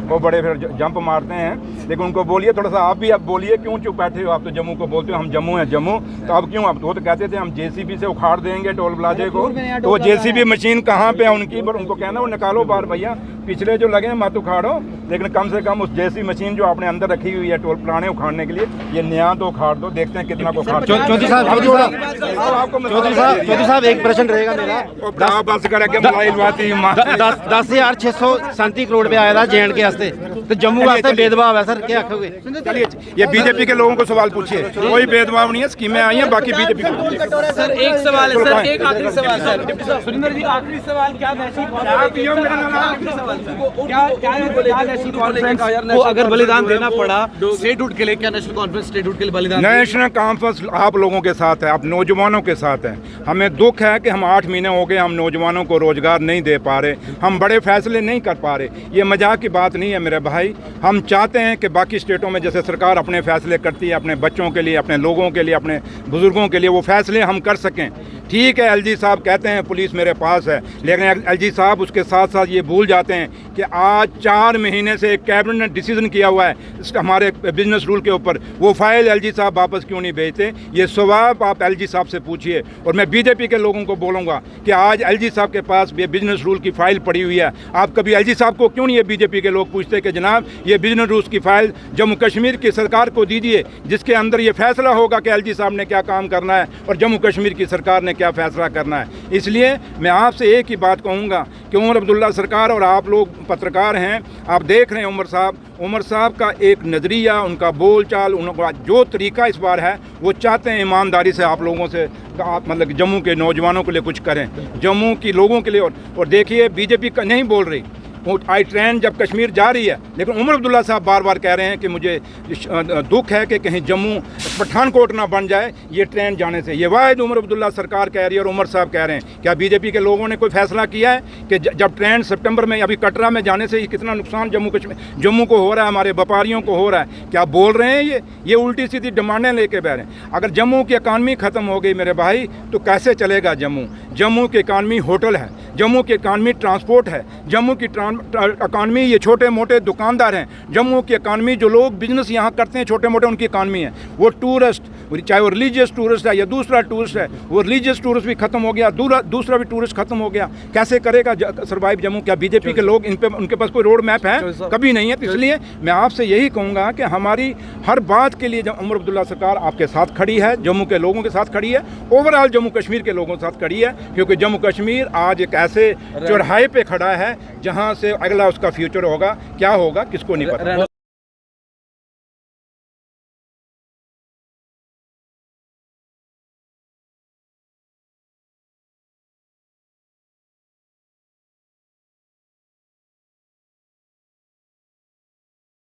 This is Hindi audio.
वो बड़े फिर जंप मारते हैं। लेकिन उनको बोलिए थोड़ा सा, आप भी अब बोलिए, क्यों चुप बैठे हो? आप तो जम्मू को बोलते हो हम जम्मू हैं जम्मू, तो अब क्यों? आप वो तो कहते थे हम जेसीबी से उखाड़ देंगे टोल प्लाजे को, तो वो जेसीबी मशीन कहाँ पे है उनकी? पर उनको कहना वो निकालो बाहर भैया, पिछले जो लगे हैं मत उखाड़ो, लेकिन कम से कम उस जेसी मशीन जो आपने अंदर रखी हुई है टोल पुराने उखाड़ने के लिए, ये नया तो उखाड़ दो, देखते हैं कितना को उखाड़। चौधरी साहब एक प्रश्न रहेगा मेरा, 10,637 करोड़ रुपया आया था JNK के वास्ते, तो जम्मू वास्ते भेदभाव है सर, क्या आखोगे? चलिए ये बीजेपी के लोगों को सवाल पूछिए, कोई भेदभाव नहीं है, स्कीमें आई हैं, बाकी बीजेपी सर एक सवाल है सर, एक आखिरी सवाल सर, सुरेंद्र जी आखिरी सवाल, क्या वो अगर बलिदान देना पड़ा स्टेटहुड के लिए, क्या नेशनल कॉन्फ्रेंस स्टेटहुड के लिए बलिदान? नेशनल कॉन्फ्रेंस आप लोगों के साथ है, आप नौजवानों के साथ हैं। हमें दुख है कि हम 8 महीने हो गए, हम नौजवानों को रोजगार नहीं दे पा रहे, हम बड़े फैसले नहीं कर पा रहे। ये मजाक की बात नहीं है मेरे भाई। हम चाहते हैं कि बाकी स्टेटों में जैसे सरकार अपने फैसले करती है, अपने बच्चों के लिए, अपने लोगों के लिए, अपने बुजुर्गों के लिए, वो फैसले हम कर सकें। ठीक है, एलजी साहब कहते हैं पुलिस मेरे पास है, लेकिन एलजी साहब उसके साथ साथ ये भूल जाते हैं कि आज 4 महीने से एक कैबिनेट ने डिसीजन किया हुआ है हमारे बिजनेस रूल के ऊपर, वो फाइल एलजी साहब वापस क्यों नहीं भेजते? ये सवाल आप एलजी साहब से पूछिए। और मैं बीजेपी के लोगों को बोलूँगा कि आज एलजी साहब के पास ये बिजनेस रूल की फ़ाइल पड़ी हुई है, आप कभी एलजी साहब को क्यों नहीं ये बीजेपी के लोग पूछते कि जनाब ये बिजनेस रूल की फ़ाइल जम्मू कश्मीर की सरकार को दीजिए, जिसके अंदर ये फैसला होगा कि एलजी साहब ने क्या काम करना है और जम्मू कश्मीर की सरकार ने क्या फैसला करना है। इसलिए मैं आपसे एक ही बात कहूँगा कि उमर अब्दुल्ला सरकार और आप लोग पत्रकार हैं, आप देख रहे हैं उमर साहब का एक नज़रिया, उनका बोलचाल, उनका जो तरीका इस बार है, वो चाहते हैं ईमानदारी से आप लोगों से, आप मतलब जम्मू के नौजवानों के लिए कुछ करें, जम्मू की लोगों के लिए। और देखिए बीजेपी का नहीं बोल रही, आई ट्रेन जब कश्मीर जा रही है, लेकिन उमर अब्दुल्ला साहब बार बार कह रहे हैं कि मुझे दुख है कि कहीं जम्मू पठानकोट ना बन जाए ये ट्रेन जाने से। ये वाहिद उमर अब्दुल्ला सरकार कह रही है और उमर साहब कह रहे हैं। क्या बीजेपी के लोगों ने कोई फैसला किया है कि जब ट्रेन सितंबर में अभी कटरा में जाने से कितना नुकसान जम्मू को हो रहा है, हमारे व्यापारियों को हो रहा है? क्या बोल रहे हैं ये उल्टी सीधी डिमांडें लेके बैठ रहे हैं। अगर जम्मू की इकानमी ख़त्म हो गई मेरे भाई, तो कैसे चलेगा जम्मू की इकानमी होटल है, जम्मू की इकानमी ट्रांसपोर्ट है, जम्मू की इकानमी ये छोटे मोटे दुकानदार हैं, जम्मू की इकानमी जो लोग बिजनेस यहाँ करते हैं छोटे मोटे, उनकी इकानमी है। वो टूरिस्ट, चाहे वो रिलीजियस टूरिस्ट है या दूसरा टूरिस्ट है, वो रिलीजियस टूरिस्ट भी खत्म हो गया, दूसरा भी टूरिस्ट खत्म हो गया। कैसे करेगा सर्वाइव जम्मू? क्या बीजेपी के लोग उनके पास कोई रोड मैप है? कभी नहीं है। तो इसलिए मैं आपसे यही कहूँगा कि हमारी हर बात के लिए उमर अब्दुल्ला सरकार आपके साथ खड़ी है, जम्मू के लोगों के साथ खड़ी है, ओवरऑल जम्मू कश्मीर के लोगों के साथ खड़ी है, क्योंकि जम्मू कश्मीर आज एक ऐसे चौराहे पे खड़ा है जहाँ से अगला उसका फ्यूचर होगा, क्या होगा किसको नहीं पता।